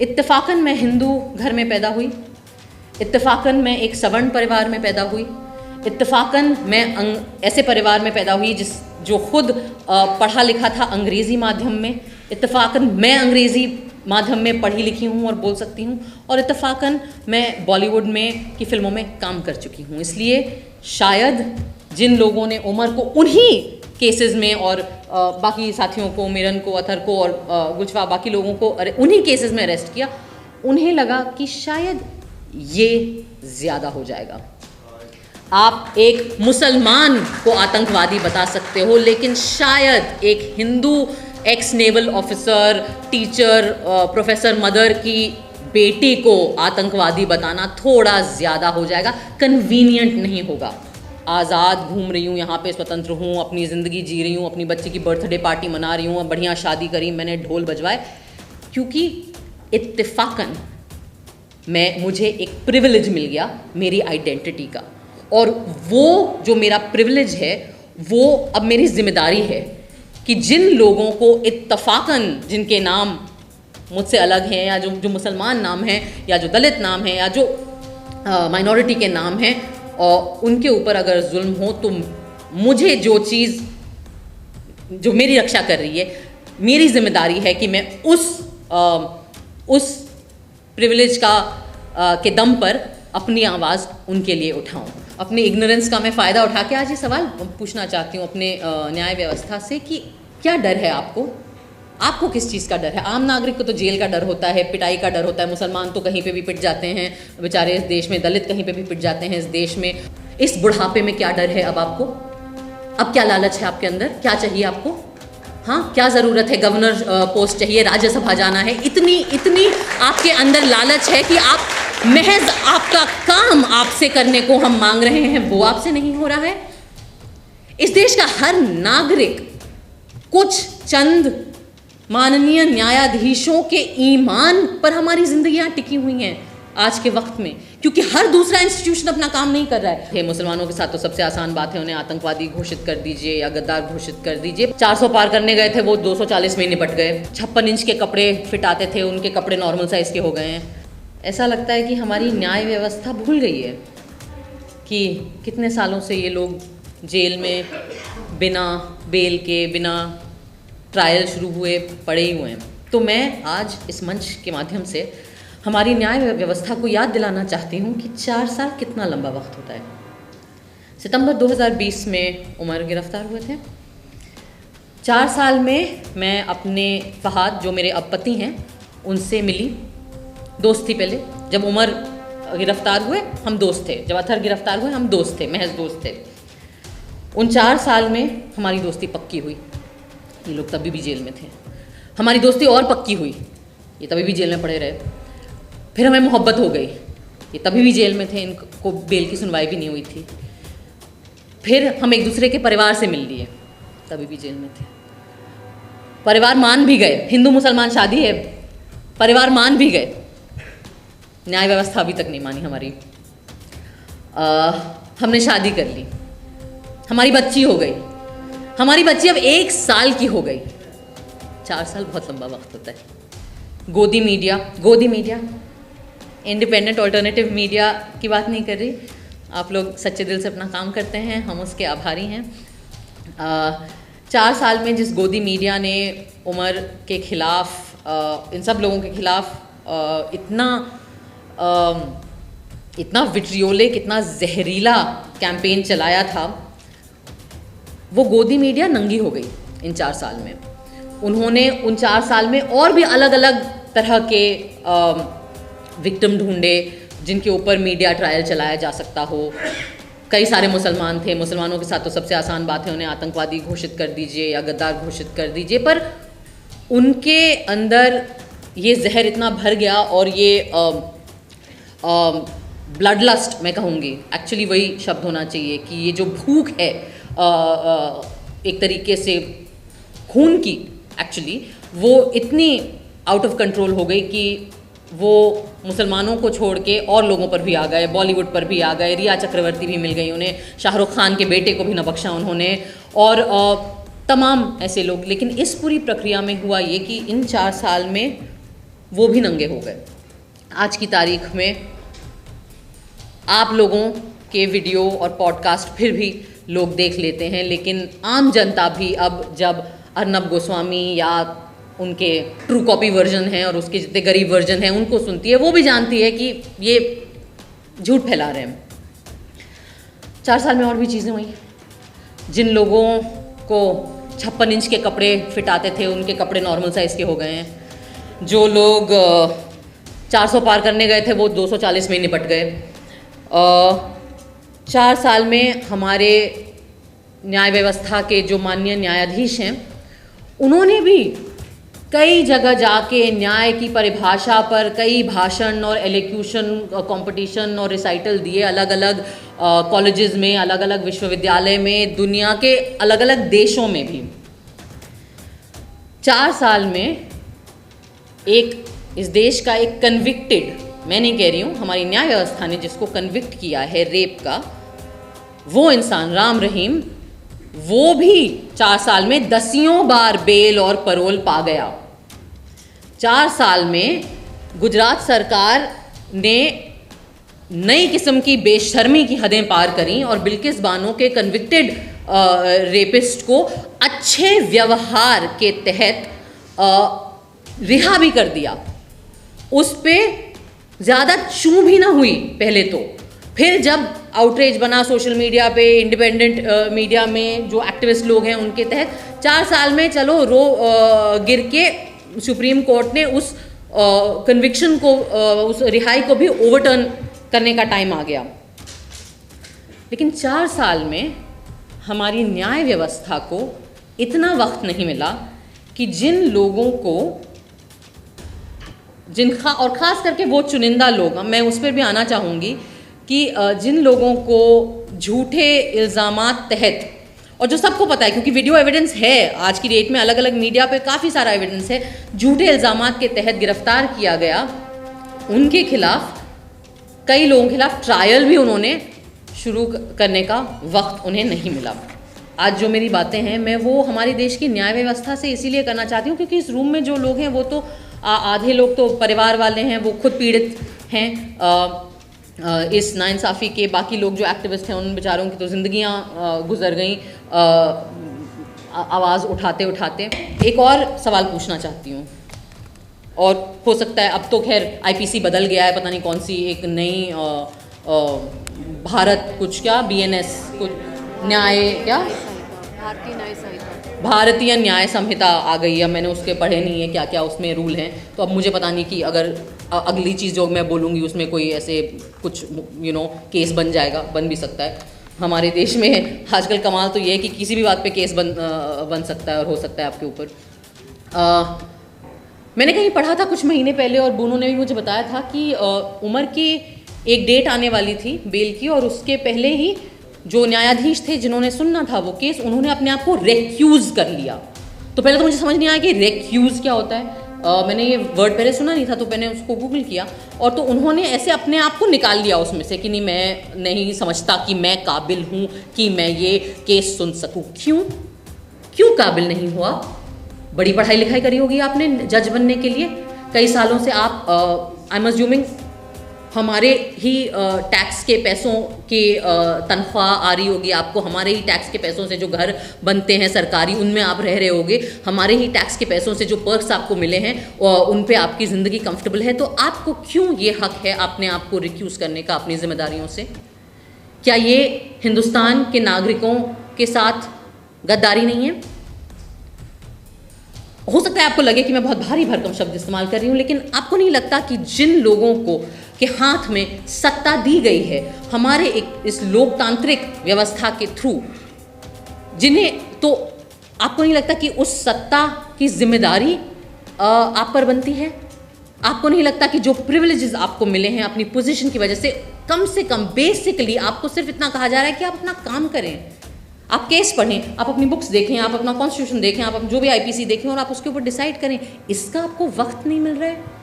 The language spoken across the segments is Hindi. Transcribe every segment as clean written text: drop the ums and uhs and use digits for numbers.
इत्तेफाकन मैं हिंदू घर में पैदा हुई, इत्तेफाकन मैं एक सवर्ण परिवार में पैदा हुई, इत्तेफाकन मैं ऐसे परिवार में पैदा हुई जो खुद पढ़ा लिखा था अंग्रेज़ी माध्यम में, इत्तेफाकन मैं अंग्रेज़ी माध्यम में पढ़ी लिखी हूँ और बोल सकती हूँ, और इत्तेफाकन मैं बॉलीवुड में की फिल्मों में काम कर चुकी हूँ। इसलिए शायद जिन लोगों ने उमर को उन्हीं केसेस में और बाकी साथियों को, मिरन को, अथर को और गुजफा बाकी लोगों को उन्हीं केसेस में अरेस्ट किया, उन्हें लगा कि शायद ये ज़्यादा हो जाएगा। आप एक मुसलमान को आतंकवादी बता सकते हो, लेकिन शायद एक Hindu x naval officer, teacher, professor mother की बेटी को आतंकवादी बताना थोड़ा ज़्यादा हो जाएगा, कन्वीनियंट नहीं होगा। आज़ाद घूम रही हूँ यहाँ पे, स्वतंत्र हूँ, अपनी ज़िंदगी जी रही हूँ, अपनी बच्ची की बर्थडे पार्टी मना रही हूँ, बढ़िया शादी करी, मैंने ढोल बजवाए, क्योंकि इत्तेफाकन मुझे एक प्रिविलेज मिल गया मेरी आइडेंटिटी का, और वो जो मेरा प्रिविलेज है वो अब मेरी जिम्मेदारी है कि जिन लोगों को इत्तेफाकन जिनके नाम मुझसे अलग हैं, या जो मुसलमान नाम हैं, या जो दलित नाम हैं, या जो माइनॉरिटी के नाम हैं, और उनके ऊपर अगर जुल्म हो तो मुझे जो चीज़ जो मेरी रक्षा कर रही है, मेरी जिम्मेदारी है कि मैं उस प्रिविलेज के दम पर अपनी आवाज़ उनके लिए उठाऊं। अपनी इग्नोरेंस का मैं फ़ायदा उठा के आज ये सवाल पूछना चाहती हूँ अपने न्याय व्यवस्था से कि क्या डर है आपको किस चीज़ का डर है? आम नागरिक को तो जेल का डर होता है, पिटाई का डर होता है, मुसलमान तो कहीं पे भी पिट जाते हैं बेचारे इस देश में, दलित कहीं पे भी पिट जाते हैं इस देश में। इस बुढ़ापे में क्या डर है अब आपको? अब क्या लालच है आपके अंदर? क्या चाहिए आपको? हाँ, क्या ज़रूरत है? गवर्नर पोस्ट चाहिए, राज्यसभा जाना है, इतनी आपके अंदर लालच है कि आप महज आपका काम आपसे करने को हम मांग रहे हैं, वो आपसे नहीं हो रहा है। इस देश का हर नागरिक कुछ चंद माननीय न्यायाधीशों के ईमान पर हमारी जिंदगियां टिकी हुई हैं आज के वक्त में, क्योंकि हर दूसरा इंस्टीट्यूशन अपना काम नहीं कर रहा है। मुसलमानों के साथ तो सबसे आसान बात है, उन्हें आतंकवादी घोषित कर दीजिए या गद्दार घोषित कर दीजिए। 400 पार करने गए थे, वो 240 में निपट गए। 56 इंच के कपड़े फिट आते थे, उनके कपड़े नॉर्मल साइज़ के हो गए हैं। ऐसा लगता है कि हमारी न्याय व्यवस्था भूल गई है कि कितने सालों से ये लोग जेल में बिना बेल के, बिना ट्रायल शुरू हुए पड़े ही हुए हैं। तो मैं आज इस मंच के माध्यम से हमारी न्याय व्यवस्था को याद दिलाना चाहती हूँ कि 4 साल कितना लंबा वक्त होता है। सितंबर 2020 में उमर गिरफ्तार हुए थे। 4 साल में मैं अपने फहाद, जो मेरे अब पति हैं, उनसे मिली। दोस्त थी पहले, जब उमर गिरफ्तार हुए हम दोस्त थे, जब अथर गिरफ्तार हुए हम दोस्त थे, महज दोस्त थे। उन 4 साल में हमारी दोस्ती पक्की हुई। ये लोग तभी भी जेल में थे। हमारी दोस्ती और पक्की हुई, ये तभी भी जेल में पड़े रहे। फिर हमें मोहब्बत हो गई, ये तभी भी जेल में थे, इनको बेल की सुनवाई भी नहीं हुई थी। फिर हम एक दूसरे के परिवार से मिल लिए, तभी भी जेल में थे। परिवार मान भी गए, हिंदू मुसलमान शादी है, परिवार मान भी गए, न्याय व्यवस्था अभी तक नहीं मानी हमारी। हमने शादी कर ली, हमारी बच्ची हो गई, हमारी बच्ची अब 1 साल की हो गई। 4 साल बहुत लंबा वक्त होता है। गोदी मीडिया, इंडिपेंडेंट ऑल्टरनेटिव मीडिया की बात नहीं कर रही, आप लोग सच्चे दिल से अपना काम करते हैं, हम उसके आभारी हैं। 4 साल में जिस गोदी मीडिया ने उमर के खिलाफ, इन सब लोगों के खिलाफ इतना विट्रियोलिक, इतना जहरीला कैंपेन चलाया था, वो गोदी मीडिया नंगी हो गई इन 4 साल में। उन्होंने उन 4 साल में और भी अलग अलग तरह के विक्टिम ढूंढे जिनके ऊपर मीडिया ट्रायल चलाया जा सकता हो। कई सारे मुसलमान थे, मुसलमानों के साथ तो सबसे आसान बात है, उन्हें आतंकवादी घोषित कर दीजिए या गद्दार घोषित कर दीजिए, पर उनके अंदर ये जहर इतना भर गया और ये ब्लड लस्ट, मैं कहूँगी एक्चुअली वही शब्द होना चाहिए, कि ये जो भूख है एक तरीके से खून की, एक्चुअली वो इतनी आउट ऑफ कंट्रोल हो गई कि वो मुसलमानों को छोड़ के और लोगों पर भी आ गए, बॉलीवुड पर भी आ गए। रिया चक्रवर्ती भी मिल गई उन्हें, शाहरुख खान के बेटे को भी न बख्शा उन्होंने, और तमाम ऐसे लोग। लेकिन इस पूरी प्रक्रिया में हुआ ये कि इन 4 साल में वो भी नंगे हो गए। आज की तारीख में आप लोगों के वीडियो और पॉडकास्ट फिर भी लोग देख लेते हैं, लेकिन आम जनता भी अब जब अर्नब गोस्वामी या उनके ट्रू कॉपी वर्जन हैं और उसके जितने गरीब वर्जन हैं उनको सुनती है, वो भी जानती है कि ये झूठ फैला रहे हैं। 4 साल में और भी चीज़ें हुई। जिन लोगों को 56 इंच के कपड़े फिट आते थे, उनके कपड़े नॉर्मल साइज़ के हो गए हैं। जो लोग 400 पार करने गए थे, वो 240 में निपट गए। 4 साल में हमारे न्याय व्यवस्था के जो माननीय न्यायाधीश हैं, उन्होंने भी कई जगह जाके न्याय की परिभाषा पर कई भाषण और एलोक्यूशन कंपटीशन और रिसाइटल दिए, अलग अलग कॉलेजेस में, अलग अलग विश्वविद्यालय में, दुनिया के अलग अलग देशों में भी। 4 साल में इस देश का एक कन्विक्टेड, मैं नहीं कह रही हूँ, हमारी न्याय व्यवस्था ने जिसको कन्विक्ट किया है रेप का, वो इंसान राम रहीम, वो भी 4 साल में 10 बार बेल और पैरोल पा गया। 4 साल में गुजरात सरकार ने नई किस्म की बेशर्मी की हदें पार करी और बिल्किस बानो के कन्विक्टेड रेपिस्ट को अच्छे व्यवहार के तहत रिहा भी कर दिया। उस पे ज़्यादा चूं भी ना हुई पहले तो। फिर जब आउटरीच बना सोशल मीडिया पे, इंडिपेंडेंट मीडिया में जो एक्टिविस्ट लोग हैं उनके तहत, 4 साल में चलो गिर के सुप्रीम कोर्ट ने उस कन्विक्शन को, उस रिहाई को भी ओवरटर्न करने का टाइम आ गया। लेकिन 4 साल में हमारी न्याय व्यवस्था को इतना वक्त नहीं मिला कि जिन लोगों को, और ख़ास करके वो चुनिंदा लोग, मैं उस पर भी आना चाहूँगी कि जिन लोगों को झूठे इल्ज़ामात तहत, और जो सबको पता है क्योंकि वीडियो एविडेंस है, आज की डेट में अलग अलग मीडिया पे काफ़ी सारा एविडेंस है, झूठे इल्ज़ामात के तहत गिरफ्तार किया गया, उनके खिलाफ, कई लोगों के खिलाफ ट्रायल भी उन्होंने शुरू करने का वक्त उन्हें नहीं मिला। आज जो मेरी बातें हैं, मैं वो हमारे देश की न्याय व्यवस्था से इसीलिए करना चाहती हूँ क्योंकि इस रूम में जो लोग हैं वो तो आधे लोग तो परिवार वाले हैं, वो खुद पीड़ित हैं इस नाइंसाफ़ी के। बाकी लोग जो एक्टिविस्ट हैं, उन बेचारों की तो ज़िंदगियाँ गुजर गई आवाज़ उठाते उठाते। एक और सवाल पूछना चाहती हूँ, और हो सकता है अब तो खैर आईपीसी बदल गया है, पता नहीं कौन सी एक नई भारत कुछ क्या बीएनएस कुछ न्याय क्या भारतीय न्याय संहिता आ गई है। मैंने उसके पढ़े नहीं है क्या क्या उसमें रूल हैं, तो अब मुझे पता नहीं कि अगर अगली चीज़ जो मैं बोलूँगी उसमें कोई ऐसे कुछ केस बन जाएगा, बन भी सकता है। हमारे देश में आजकल कमाल तो ये है कि किसी भी बात पे केस बन सकता है और हो सकता है आपके ऊपर। मैंने कहीं पढ़ा था कुछ महीने पहले, और बूनू ने भी मुझे बताया था कि उमर की एक डेट आने वाली थी बेल की, और उसके पहले ही जो न्यायाधीश थे जिन्होंने सुनना था वो केस, उन्होंने अपने आप को रेक्यूज़ कर लिया। तो पहले तो मुझे समझ नहीं आया कि रेक्यूज़ क्या होता है। मैंने ये वर्ड पहले सुना नहीं था, तो मैंने उसको गूगल किया, और तो उन्होंने ऐसे अपने आप को निकाल लिया उसमें से कि नहीं, मैं नहीं समझता कि मैं काबिल हूँ कि मैं ये केस सुन सकूँ। क्यों काबिल नहीं हुआ? बड़ी पढ़ाई लिखाई करी होगी आपने जज बनने के लिए, कई सालों से आप आई एम अज्यूमिंग हमारे ही टैक्स के पैसों की तनख्वाह आ रही होगी आपको, हमारे ही टैक्स के पैसों से जो घर बनते हैं सरकारी, उनमें आप रह रहे होगे, हमारे ही टैक्स के पैसों से जो पर्क्स आपको मिले हैं उन पे आपकी ज़िंदगी कंफर्टेबल है। तो आपको क्यों ये हक है अपने आप को रिक्यूज़ करने का अपनी जिम्मेदारियों से? क्या ये हिंदुस्तान के नागरिकों के साथ गद्दारी नहीं है? हो सकता है आपको लगे कि मैं बहुत भारी भरकम शब्द इस्तेमाल कर रही हूँ, लेकिन आपको नहीं लगता कि जिन लोगों को के हाथ में सत्ता दी गई है हमारे इस लोकतांत्रिक व्यवस्था के थ्रू, जिन्हें, तो आपको नहीं लगता कि उस सत्ता की जिम्मेदारी आप पर बनती है? आपको नहीं लगता कि जो प्रिविलेजेस आपको मिले हैं अपनी पोजीशन की वजह से कम बेसिकली आपको सिर्फ इतना कहा जा रहा है कि आप अपना काम करें, आप केस पढ़ें, आप अपनी बुक्स देखें, आप अपना कॉन्स्टिट्यूशन देखें, आप जो भी आईपीसी देखें और आप उसके ऊपर डिसाइड करें। इसका आपको वक्त नहीं मिल रहा है।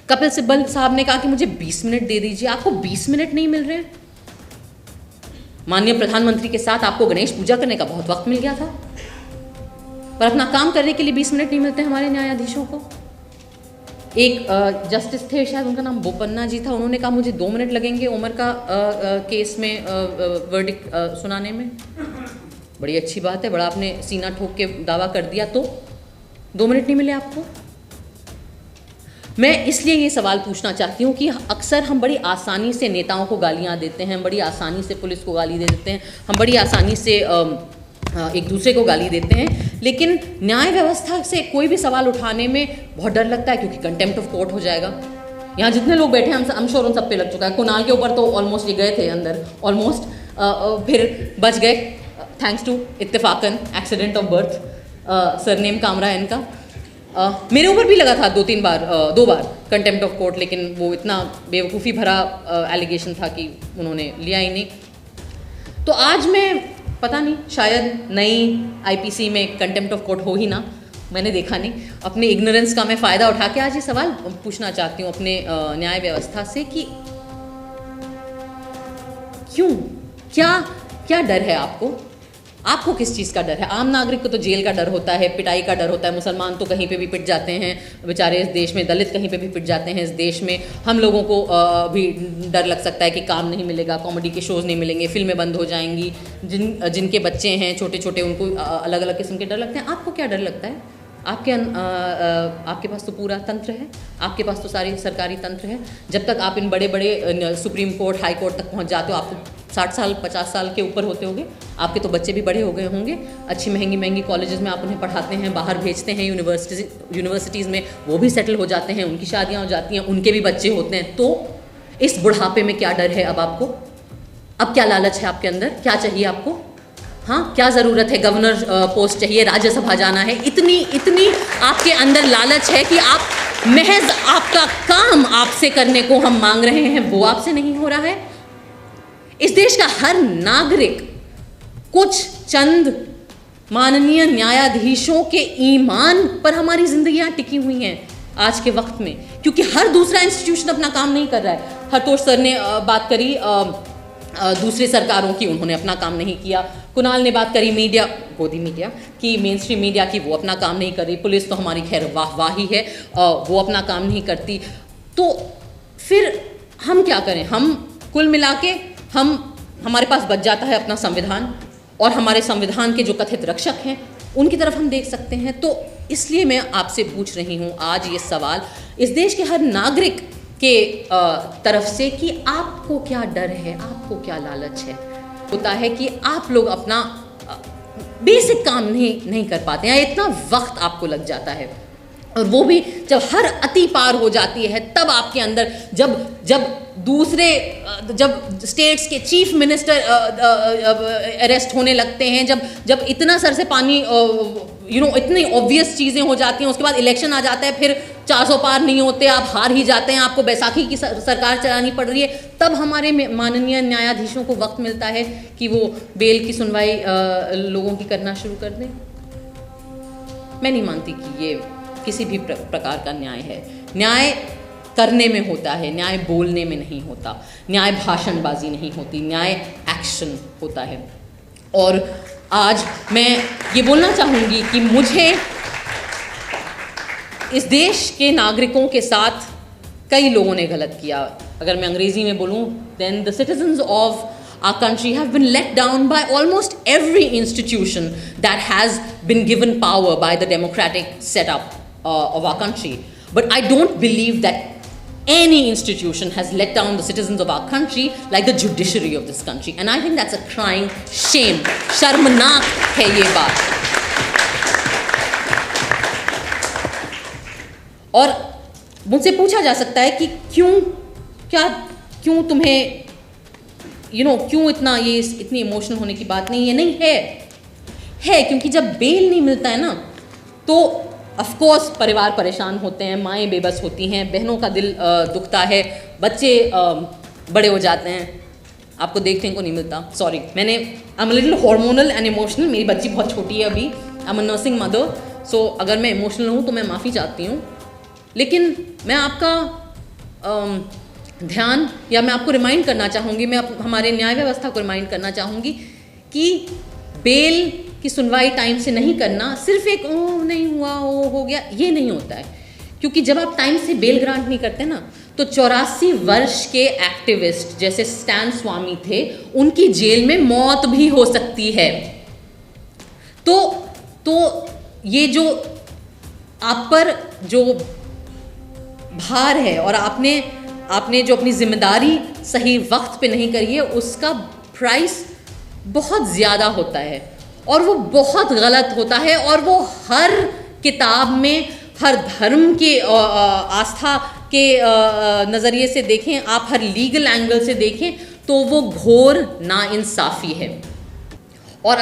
कपिल सिब्बल साहब ने कहा कि मुझे 20 मिनट दे दीजिए, आपको 20 मिनट नहीं मिल रहे। माननीय प्रधानमंत्री के साथ आपको गणेश पूजा करने का बहुत वक्त मिल गया था, पर अपना काम करने के लिए 20 मिनट नहीं मिलते हमारे न्यायाधीशों को। एक जस्टिस थे, शायद उनका नाम बोपन्ना जी था, उन्होंने कहा मुझे 2 मिनट लगेंगे उमर का केस में वर्डिक्ट सुनाने में। बड़ी अच्छी बात है, बड़ा आपने सीना ठोक के दावा कर दिया, तो 2 मिनट नहीं मिले आपको। मैं इसलिए ये सवाल पूछना चाहती हूँ कि अक्सर हम बड़ी आसानी से नेताओं को गालियाँ देते हैं, बड़ी आसानी से पुलिस को गाली दे देते हैं, हम बड़ी आसानी से एक दूसरे को गाली देते हैं, लेकिन न्याय व्यवस्था से कोई भी सवाल उठाने में बहुत डर लगता है, क्योंकि कंटेम्प्ट ऑफ कोर्ट हो जाएगा। यहाँ जितने लोग बैठे हैं, हम श्योर उन सब पे लग चुका है। कुणाल के ऊपर तो ऑलमोस्ट ये गए थे अंदर, ऑलमोस्ट, फिर बच गए थैंक्स टू इत्तेफाकन accident of birth, surname Kamra है इनका। मेरे ऊपर भी लगा था 2 बार कंटेम्प्ट ऑफ कोर्ट, लेकिन वो इतना बेवकूफ़ी भरा एलिगेशन था कि उन्होंने लिया ही नहीं। तो आज मैं पता नहीं, शायद नई आईपीसी में कंटेम्प्ट ऑफ कोर्ट हो ही ना, मैंने देखा नहीं। अपने इग्नोरेंस का मैं फ़ायदा उठा के आज ये सवाल पूछना चाहती हूँ अपने न्याय व्यवस्था से कि क्यों, क्या डर है आपको किस चीज़ का डर है? आम नागरिक को तो जेल का डर होता है, पिटाई का डर होता है, मुसलमान तो कहीं पे भी पिट जाते हैं बेचारे इस देश में, दलित कहीं पे भी पिट जाते हैं इस देश में। हम लोगों को भी डर लग सकता है कि काम नहीं मिलेगा, कॉमेडी के शोज़ नहीं मिलेंगे, फिल्में बंद हो जाएंगी, जिनके बच्चे हैं छोटे छोटे उनको अलग अलग किस्म के डर लगते हैं। आपको क्या डर लगता है? आपके पास तो पूरा तंत्र है, आपके पास तो सारी सरकारी तंत्र है। जब तक आप इन बड़े बड़े सुप्रीम कोर्ट, हाई कोर्ट तक पहुंच जाते हो, आप तो 60 साल 50 साल के ऊपर होते होंगे, आपके तो बच्चे भी बड़े हो गए होंगे, अच्छी महंगी कॉलेजेस में आप उन्हें पढ़ाते हैं, बाहर भेजते हैं यूनिवर्सिटीज़ में, वो भी सेटल हो जाते हैं, उनकी शादियाँ हो जाती हैं, उनके भी बच्चे होते हैं। तो इस बुढ़ापे में क्या डर है अब आपको? अब क्या लालच है आपके अंदर? क्या चाहिए आपको? हाँ, क्या ज़रूरत है? गवर्नर पोस्ट चाहिए, राज्यसभा जाना है, इतनी आपके अंदर लालच है कि आप महज आपका काम आपसे करने को हम मांग रहे हैं, वो आपसे नहीं हो रहा है। इस देश का हर नागरिक कुछ चंद माननीय न्यायाधीशों के ईमान पर हमारी जिंदगियां टिकी हुई हैं आज के वक्त में, क्योंकि हर दूसरा इंस्टीट्यूशन अपना काम नहीं कर रहा है। हरतोष सर ने बात करी दूसरी सरकारों की, उन्होंने अपना काम नहीं किया। कुणाल ने बात करी गोदी मीडिया की, मेन स्ट्रीम मीडिया की, वो अपना काम नहीं कर रही। पुलिस तो हमारी खैर वाह है, वो अपना काम नहीं करती। तो फिर हम क्या करें? हम कुल मिला के हमारे पास बच जाता है अपना संविधान, और हमारे संविधान के जो कथित रक्षक हैं उनकी तरफ हम देख सकते हैं। तो इसलिए मैं आपसे पूछ रही हूँ आज ये सवाल इस देश के हर नागरिक के तरफ से कि आपको क्या डर है, आपको क्या लालच है? होता है कि आप लोग अपना बेसिक काम नहीं कर पाते हैं, इतना वक्त आपको लग जाता है, और वो भी जब हर अति पार हो जाती है, तब आपके अंदर जब स्टेट्स के चीफ मिनिस्टर अरेस्ट होने लगते हैं, जब इतना सर से पानी इतनी ऑब्वियस चीज़ें हो जाती हैं, उसके बाद इलेक्शन आ जाता है, फिर 400 पार नहीं होते, आप हार ही जाते हैं, आपको बैसाखी की सरकार चलानी पड़ रही है, तब हमारे माननीय न्यायाधीशों को वक्त मिलता है कि वो बेल की सुनवाई लोगों की करना शुरू कर दें। मैं नहीं मानती कि ये किसी भी प्रकार का न्याय है। न्याय करने में होता है, न्याय बोलने में नहीं होता, न्याय भाषणबाजी नहीं होती, न्याय एक्शन होता है। और आज मैं ये बोलना चाहूँगी कि मुझे इस देश के नागरिकों के साथ कई लोगों ने गलत किया। अगर मैं अंग्रेजी में बोलूँ, then the citizens of our country have been let down by almost every institution that has been given power by the democratic setup of our country. But I don't believe that any institution has let down the citizens of our country like the judiciary of this country. And I think that's a crying shame. शर्मनाक है ये बात। और मुझसे पूछा जा सकता है कि क्यों तुम्हें क्यों इतनी इमोशनल होने की बात नहीं है। नहीं है क्योंकि जब बेल नहीं मिलता है ना, तो ऑफ कोर्स परिवार परेशान होते हैं, माएँ बेबस होती हैं, बहनों का दिल दुखता है, बच्चे बड़े हो जाते हैं, आपको देखने को नहीं मिलता। Sorry, I am little hormonal and emotional, मेरी बच्ची बहुत छोटी है अभी, I am a nursing mother, so अगर मैं इमोशनल हूँ तो मैं माफ़ी चाहती हूँ। लेकिन मैं आपका ध्यान, या मैं आपको रिमाइंड करना चाहूँगी, मैं हमारे न्याय व्यवस्था को रिमाइंड करना चाहूँगी कि बेल की सुनवाई टाइम से नहीं करना सिर्फ एक नहीं हुआ हो गया, ये नहीं होता है। क्योंकि जब आप टाइम से बेल ग्रांट नहीं करते ना, तो 84 वर्ष के एक्टिविस्ट जैसे स्टैन स्वामी थे, उनकी जेल में मौत भी हो सकती है। तो ये जो आप पर जो भार है और आपने जो अपनी जिम्मेदारी सही वक्त पे नहीं करी है, उसका प्राइस बहुत ज़्यादा होता है और वो बहुत गलत होता है। और वो हर किताब में, हर धर्म के आस्था के नज़रिए से देखें आप, हर लीगल एंगल से देखें, तो वो घोर नाइंसाफ़ी है। और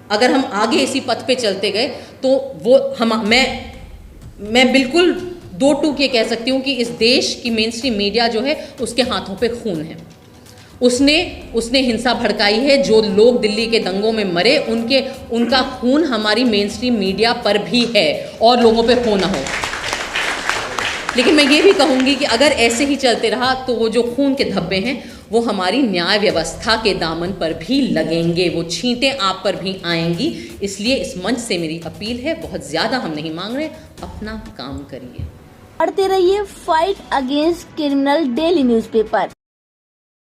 अगर हम आगे इसी पथ पे चलते गए तो मैं बिल्कुल 2 टूक ये कह सकती हूँ कि इस देश की मेन स्ट्रीम मीडिया जो है उसके हाथों पे खून है। उसने हिंसा भड़काई है। जो लोग दिल्ली के दंगों में मरे, उनका खून हमारी मेन स्ट्रीम मीडिया पर भी है और लोगों पे हो ना हो। लेकिन मैं ये भी कहूँगी कि अगर ऐसे ही चलते रहा तो वो जो खून के धब्बे हैं वो हमारी न्याय व्यवस्था के दामन पर भी लगेंगे, वो छींटें आप पर भी आएंगी। इसलिए इस मंच से मेरी अपील है, बहुत ज़्यादा हम नहीं मांग रहे, अपना काम करिए। पढ़ते रहिए fight against criminal daily newspaper.